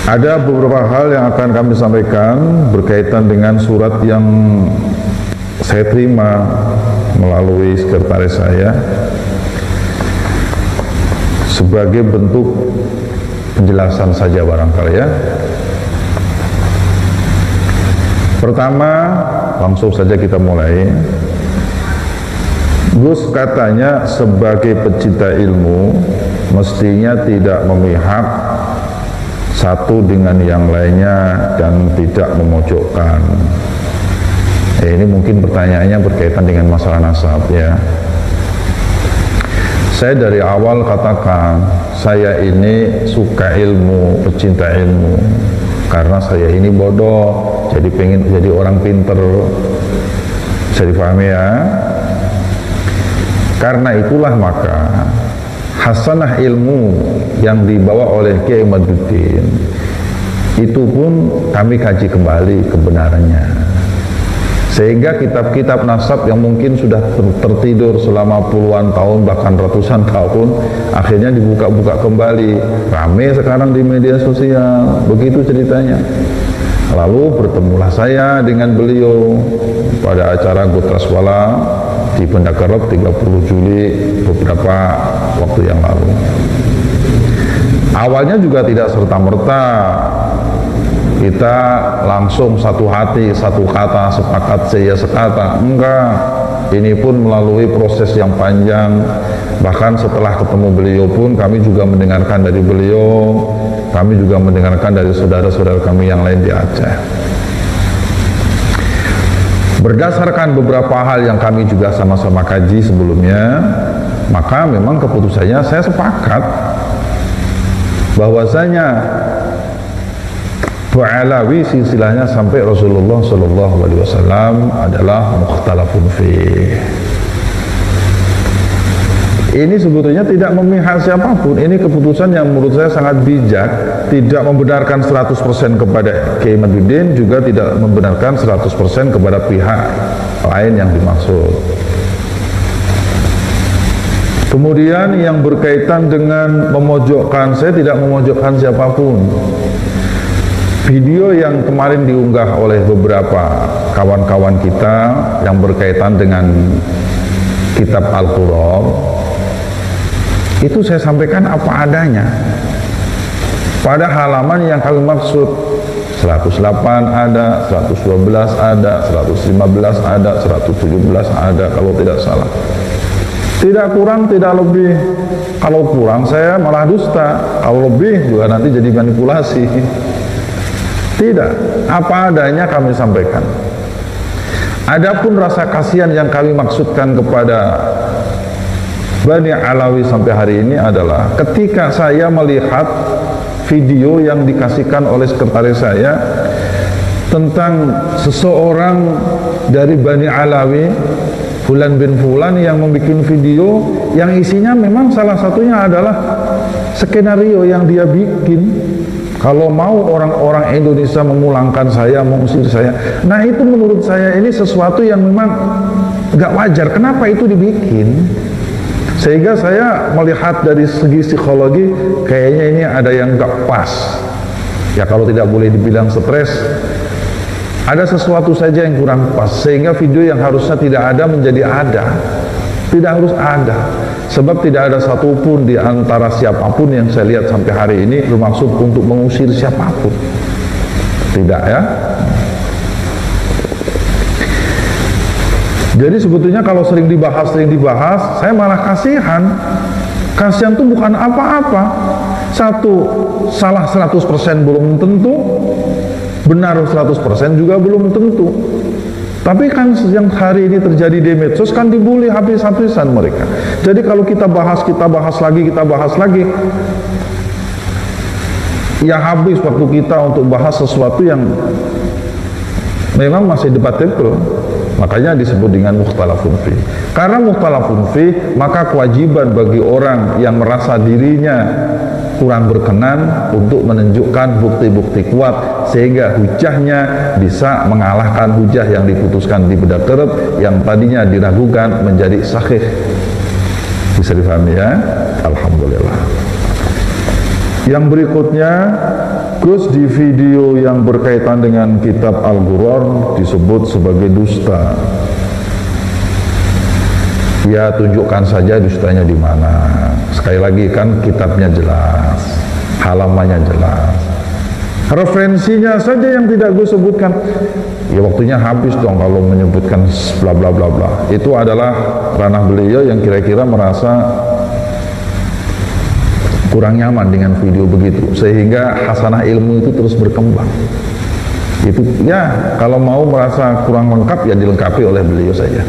Ada beberapa hal yang akan kami sampaikan berkaitan dengan surat yang saya terima melalui sekretaris saya sebagai bentuk penjelasan saja barangkali ya. Pertama, langsung saja kita mulai. Gus katanya sebagai pecinta ilmu mestinya tidak memihak satu dengan yang lainnya dan tidak memojokkan. Ini mungkin pertanyaannya berkaitan dengan masalah nasab ya. Saya dari awal katakan saya ini suka ilmu, pecinta ilmu, karena saya ini bodoh, jadi pengen jadi orang pinter. Bisa dipahami ya. Karena itulah maka hasanah ilmu yang dibawa oleh Kiai Imaduddin itu pun kami kaji kembali kebenarannya, sehingga kitab-kitab nasab yang mungkin sudah tertidur selama puluhan tahun bahkan ratusan tahun akhirnya dibuka-buka kembali. Rame sekarang di media sosial, begitu ceritanya. Lalu bertemulah saya dengan beliau pada acara Gotraswala di Banda Kerep 30 Juli beberapa waktu yang lalu. Awalnya juga tidak serta-merta kita langsung satu hati, satu kata, sepakat saya sekata, enggak. Ini pun melalui proses yang panjang. Bahkan setelah ketemu beliau pun kami juga mendengarkan dari beliau, kami juga mendengarkan dari saudara-saudara kami yang lain di Aceh. Berdasarkan beberapa hal yang kami juga sama-sama kaji sebelumnya, maka memang keputusannya saya sepakat bahwasanya Ba'alawi silsilahnya sampai Rasulullah SAW adalah mukhtalafun fih. Ini sebetulnya tidak memihak siapapun. Ini keputusan yang menurut saya sangat bijak, tidak membenarkan 100% kepada Kiai Imaduddin, juga tidak membenarkan 100% kepada pihak lain yang dimaksud. Kemudian yang berkaitan dengan memojokkan, saya tidak memojokkan siapapun. Video yang kemarin diunggah oleh beberapa kawan-kawan kita yang berkaitan dengan kitab Al-Qur'an, itu saya sampaikan apa adanya pada halaman yang kami maksud. 108 ada, 112 ada, 115 ada, 117 ada kalau tidak salah. Tidak kurang, tidak lebih. Kalau kurang saya malah dusta, kalau lebih juga nanti jadi manipulasi. Tidak, apa adanya kami sampaikan. Adapun rasa kasihan yang kami maksudkan kepada Bani Alawi sampai hari ini adalah ketika saya melihat video yang dikasihkan oleh sekretaris saya tentang seseorang dari Bani Alawi, Fulan bin Fulan, yang membuat video yang isinya memang salah satunya adalah skenario yang dia bikin. Kalau mau orang-orang Indonesia memulangkan saya, mengusir saya, nah itu menurut saya ini sesuatu yang memang gak wajar. Kenapa itu dibikin? Sehingga saya melihat dari segi psikologi kayaknya ini ada yang gak pas. Ya kalau tidak boleh dibilang stres, ada sesuatu saja yang kurang pas, sehingga video yang harusnya tidak ada menjadi ada. Tidak harus ada, sebab tidak ada satupun di antara siapapun yang saya lihat sampai hari ini bermaksud untuk mengusir siapapun. Tidak ya. Jadi sebetulnya kalau sering dibahas, saya malah kasihan. Kasihan itu bukan apa-apa. Satu, salah 100% belum tentu, benar 100% juga belum tentu. Tapi kan yang hari ini terjadi di medsos kan dibully habis-habisan mereka. Jadi kalau kita bahas lagi, ya habis waktu kita untuk bahas sesuatu yang memang masih debatable. Makanya disebut dengan mukhtalafun fih. Karena mukhtalafun fih, maka kewajiban bagi orang yang merasa dirinya kurang berkenan untuk menunjukkan bukti-bukti kuat sehingga hujahnya bisa mengalahkan hujah yang diputuskan di Banda Kerep yang tadinya diragukan menjadi sahih. Bisa difahami ya? Alhamdulillah. Yang berikutnya, Gus, di video yang berkaitan dengan kitab Al-Ghurar disebut sebagai dusta. Ya, tunjukkan saja dustanya di mana. Sekali lagi kan kitabnya jelas, halamannya jelas. Referensinya saja yang tidak gue sebutkan. Ya waktunya habis dong kalau menyebutkan bla bla bla bla. Itu adalah ranah beliau yang kira-kira merasa kurang nyaman dengan video begitu, sehingga hasanah ilmu itu terus berkembang. Itu ya, kalau mau merasa kurang lengkap ya dilengkapi oleh beliau saja.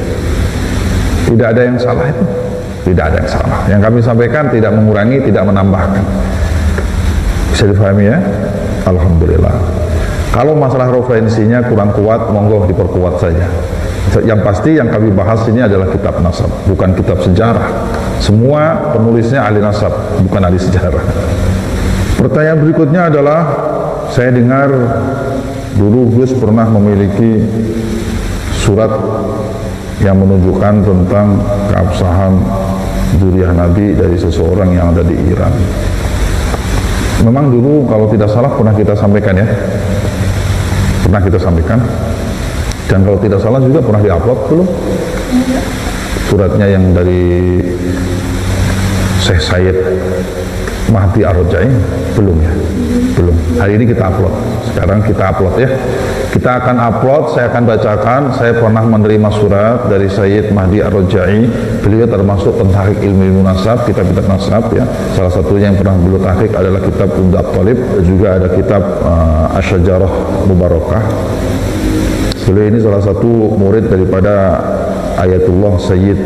Tidak ada yang salah itu, tidak ada yang salah. Yang kami sampaikan tidak mengurangi, tidak menambahkan. Bisa difahami ya? Alhamdulillah. Kalau masalah referensinya kurang kuat, monggo diperkuat saja. Yang pasti yang kami bahas ini adalah kitab nasab, bukan kitab sejarah. Semua penulisnya ahli nasab, bukan ahli sejarah. Pertanyaan berikutnya adalah, saya dengar dulu Gus pernah memiliki surat yang menunjukkan tentang keabsahan dzurriyyah Nabi dari seseorang yang ada di Iran. Memang dulu kalau tidak salah pernah kita sampaikan ya, pernah kita sampaikan, dan kalau tidak salah juga pernah diupload belum? Suratnya yang dari Syekh Sayyid Mahdi Ar-Rajai belum ya? Belum. Hari ini kita upload. Sekarang kita upload ya. Kita akan upload, saya akan bacakan. Saya pernah menerima surat dari Sayyid Mahdi Ar-Rajai. Beliau termasuk pentahqiq ilmu nasab, kitab-kitab nasab ya. Salah satunya yang pernah beliau tahqiq adalah kitab Umdatul Talib, juga ada kitab Asy-Syajarah Mubarakah. Beliau ini salah satu murid daripada Ayatullah Sayyid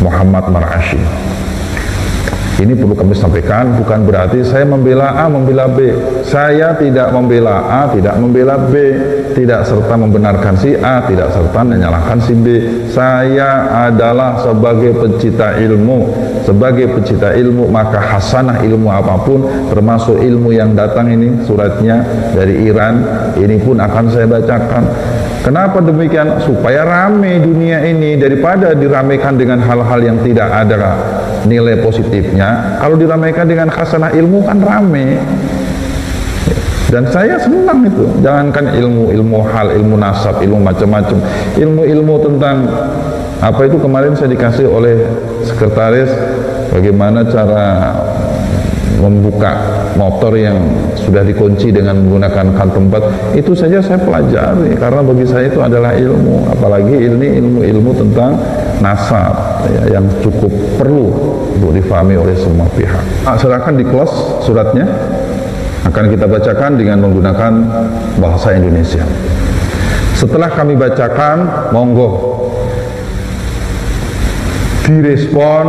Muhammad Mar'ashi. Ini perlu kami sampaikan, bukan berarti saya membela A, membela B. Saya tidak membela A, tidak membela B, tidak serta membenarkan si A, tidak serta menyalahkan si B. Saya adalah sebagai pencipta ilmu. Sebagai pencipta ilmu, maka hasanah ilmu apapun, termasuk ilmu yang datang ini, suratnya dari Iran, ini pun akan saya bacakan. Kenapa demikian? Supaya rame dunia ini, daripada diramaikan dengan hal-hal yang tidak ada nilai positifnya. Kalau diramaikan dengan hasanah ilmu kan rame. Dan saya senang itu. Jangankan ilmu hal, ilmu nasab, ilmu macam-macam, ilmu tentang apa itu, kemarin saya dikasih oleh sekretaris bagaimana cara membuka motor yang sudah dikunci dengan menggunakan kantong bat. Itu saja saya pelajari karena bagi saya itu adalah ilmu, apalagi ini ilmu tentang nasab ya, yang cukup perlu untuk difahami oleh semua pihak. Silakan di close suratnya, akan kita bacakan dengan menggunakan bahasa Indonesia. Setelah kami bacakan, monggo direspon,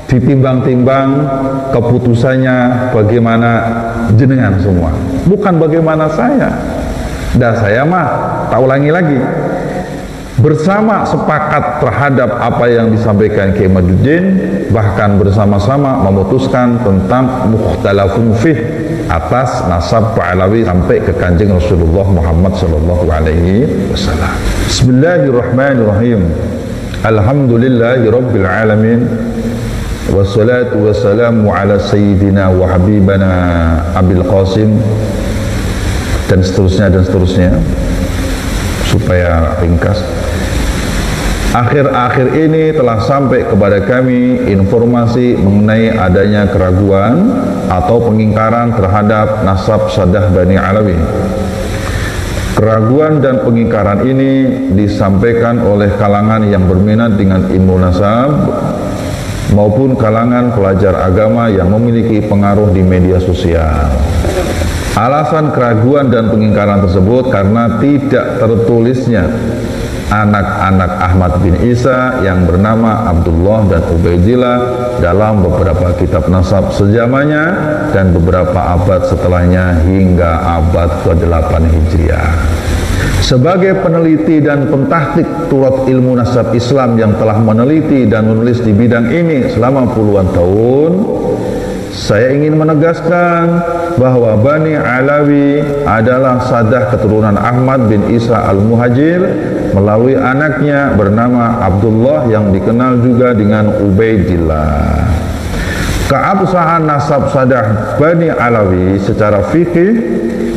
ditimbang-timbang keputusannya bagaimana jenengan semua, bukan bagaimana saya. Dan saya mah tak ulangi lagi, bersama sepakat terhadap apa yang disampaikan Kiai Maduddin, bahkan bersama-sama memutuskan tentang mukhtalafun fih atas nasab Pahlawi sampai ke Kanjeng Rasulullah Muhammad sallallahu alaihi wasallam. Bismillahirrahmanirrahim. Alhamdulillahirabbil alamin. Wassalatu wassalamu ala sayyidina wa habibana Abil Qasim, dan seterusnya supaya ringkas. Akhir-akhir ini telah sampai kepada kami informasi mengenai adanya keraguan atau pengingkaran terhadap nasab Saddah Bani Alawi. Keraguan dan pengingkaran ini disampaikan oleh kalangan yang berminat dengan ilmu nasab maupun kalangan pelajar agama yang memiliki pengaruh di media sosial. Alasan keraguan dan pengingkaran tersebut karena tidak tertulisnya anak-anak Ahmad bin Isa yang bernama Abdullah dan Ubaidillah dalam beberapa kitab nasab sejamannya dan beberapa abad setelahnya hingga abad ke-8 Hijriah. Sebagai peneliti dan pentahqiq turut ilmu nasab Islam yang telah meneliti dan menulis di bidang ini selama puluhan tahun, saya ingin menegaskan bahwa Bani Alawi adalah sadah keturunan Ahmad bin Isa al-Muhajir melalui anaknya bernama Abdullah yang dikenal juga dengan Ubaidillah. keabsahan nasab Sadah Bani Alawi secara fikih,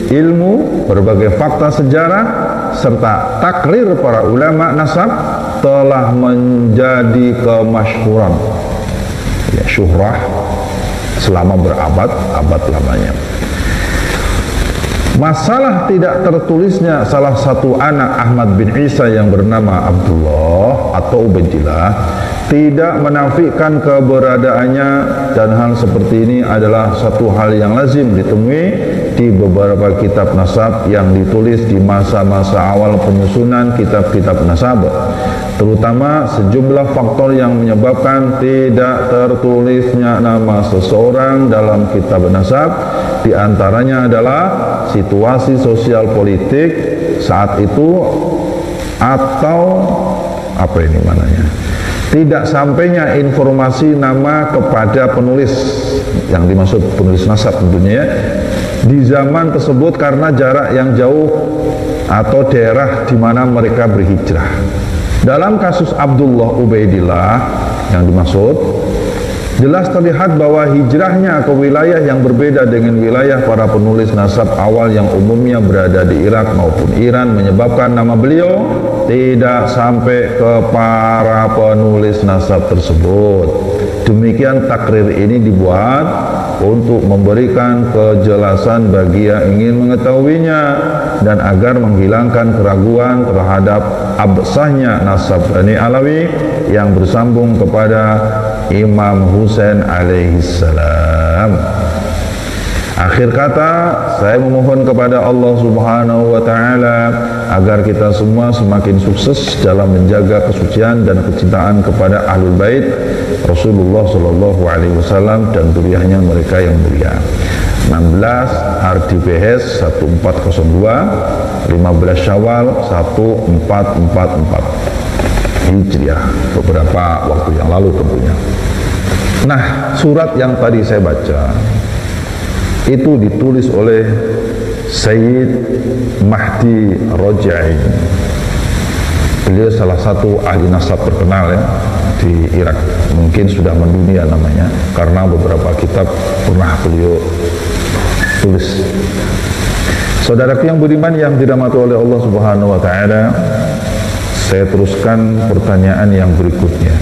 ilmu, berbagai fakta sejarah, serta takrir para ulama nasab telah menjadi kemasyhuran, ya, syuhrah selama berabad-abad lamanya. Masalah tidak tertulisnya salah satu anak Ahmad bin Isa yang bernama Abdullah atau Ubaidillah tidak menafikan keberadaannya, dan hal seperti ini adalah satu hal yang lazim ditemui di beberapa kitab nasab yang ditulis di masa-masa awal penyusunan kitab-kitab nasab, terutama sejumlah faktor yang menyebabkan tidak tertulisnya nama seseorang dalam kitab nasab. Di antaranya adalah situasi sosial politik saat itu, atau apa ini mananya, tidak sampainya informasi nama kepada penulis, yang dimaksud penulis nasab tentunya ya, di zaman tersebut karena jarak yang jauh atau daerah di mana mereka berhijrah. Dalam kasus Abdullah Ubaidillah yang dimaksud, jelas terlihat bahwa hijrahnya ke wilayah yang berbeda dengan wilayah para penulis nasab awal yang umumnya berada di Irak maupun Iran menyebabkan nama beliau tidak sampai ke para penulis nasab tersebut. Demikian takrir ini dibuat untuk memberikan kejelasan bagi yang ingin mengetahuinya dan agar menghilangkan keraguan terhadap absahnya nasab Bani Alawi yang bersambung kepada Imam Husain alaihissalam. Akhir kata, saya memohon kepada Allah Subhanahu wa Ta'ala agar kita semua semakin sukses dalam menjaga kesucian dan kecintaan kepada Ahlul Bait Rasulullah Sallallahu Alaihi Wasallam dan zuriyahnya mereka yang mulia. 16 RDPS 1402, 15 Syawal 1444 Hijriah, beberapa waktu yang lalu tentunya. Nah, surat yang tadi saya baca itu ditulis oleh Sayyid Mahdi Roja'i. Beliau salah satu ahli nasab terkenal ya di Irak, mungkin sudah mendunia namanya karena beberapa kitab pernah beliau tulis. Saudaraku yang beriman yang dirahmati oleh Allah Subhanahu wa Ta'ala, saya teruskan pertanyaan yang berikutnya.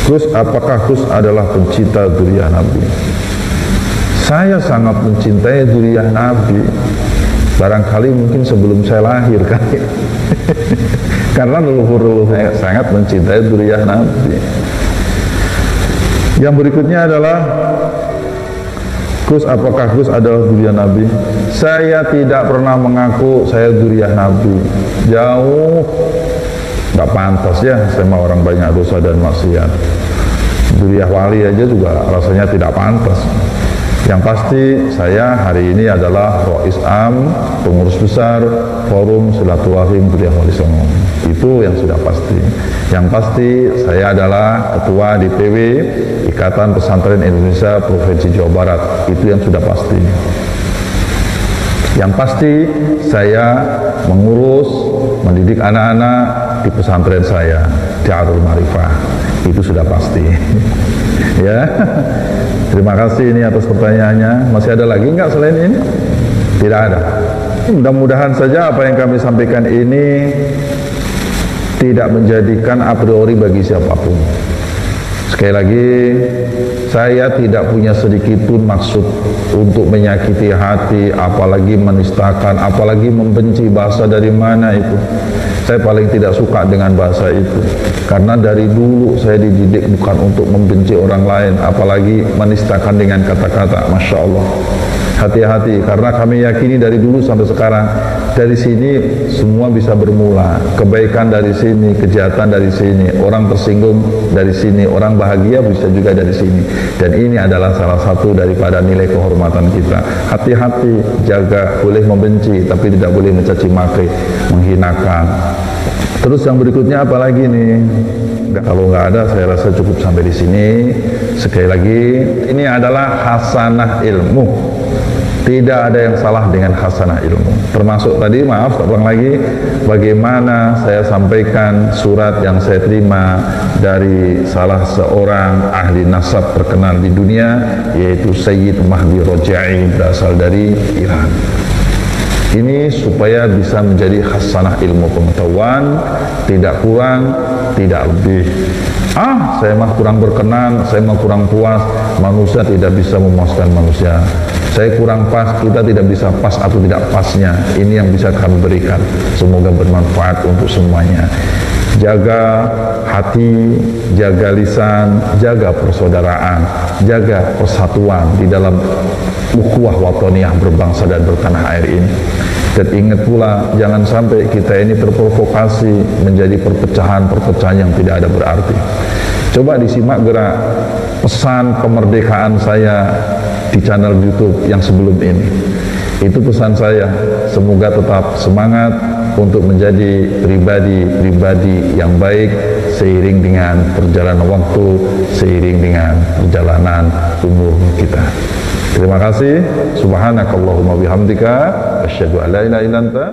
Gus, apakah Gus adalah pencinta dzurriyyah Nabi? Saya sangat mencintai dzurriyyah Nabi. Barangkali mungkin sebelum saya lahir kali. Karena leluhur saya sangat mencintai dzurriyyah Nabi. Yang berikutnya adalah, Gus, apakah Gus adalah dzurriyyah Nabi? Saya tidak pernah mengaku saya dzurriyyah Nabi. Jauh. Gak pantas ya, saya mah orang banyak dosa dan maksiat. Dzurriyyah wali aja juga rasanya tidak pantas. Yang pasti saya hari ini adalah Rois Am, pengurus besar Forum Silaturahim Dzurriyyah Wali Songo. Itu yang sudah pasti. Yang pasti saya adalah Ketua DPW Ikatan Pesantren Indonesia Provinsi Jawa Barat. Itu yang sudah pasti. Yang pasti saya mengurus, mendidik anak-anak di pesantren saya, Darul Ma'rifah. Itu sudah pasti. Ya. Terima kasih ini atas pertanyaannya. Masih ada lagi enggak selain ini? Tidak ada. Mudah-mudahan saja apa yang kami sampaikan ini tidak menjadikan a priori bagi siapapun. Sekali lagi, saya tidak punya sedikit pun maksud untuk menyakiti hati, apalagi menistakan, apalagi membenci. Bahasa dari mana itu? Saya paling tidak suka dengan bahasa itu. Karena dari dulu saya dididik bukan untuk membenci orang lain, apalagi menistakan dengan kata-kata. Masya Allah. Hati-hati, karena kami yakini dari dulu sampai sekarang, dari sini semua bisa bermula. Kebaikan dari sini, kejahatan dari sini, orang tersinggung dari sini, orang bahagia bisa juga dari sini. Dan ini adalah salah satu daripada nilai kehormatan kita. Hati-hati, jaga, boleh membenci tapi tidak boleh mencaci maki, menghinakan. Terus yang berikutnya apa lagi nih? Kalau nggak ada, saya rasa cukup sampai di sini. Sekali lagi, ini adalah hasanah ilmu. Tidak ada yang salah dengan hasanah ilmu. Termasuk tadi, maaf, ulang lagi, bagaimana saya sampaikan surat yang saya terima dari salah seorang ahli nasab terkenal di dunia, yaitu Sayyid Mahdi Roja'i, berasal dari Iran. Ini supaya bisa menjadi hasanah ilmu pengetahuan, tidak kurang, tidak lebih. Saya mah kurang berkenan, saya mah kurang puas. Manusia tidak bisa memuaskan manusia. Saya kurang pas, kita tidak bisa pas atau tidak pasnya. Ini yang bisa kami berikan. Semoga bermanfaat untuk semuanya. Jaga hati, jaga lisan, jaga persaudaraan, jaga persatuan di dalam ukhuwah wataniyah berbangsa dan bertanah air ini. Dan ingat pula, jangan sampai kita ini terprovokasi menjadi perpecahan-perpecahan yang tidak ada berarti. Coba disimak gerak pesan kemerdekaan saya di channel YouTube yang sebelum ini. Itu pesan saya, semoga tetap semangat untuk menjadi pribadi-pribadi yang baik seiring dengan perjalanan waktu, seiring dengan perjalanan umur kita. Terima kasih. Subhanakallahumma bihamdika asyhadu an la ilaha illa anta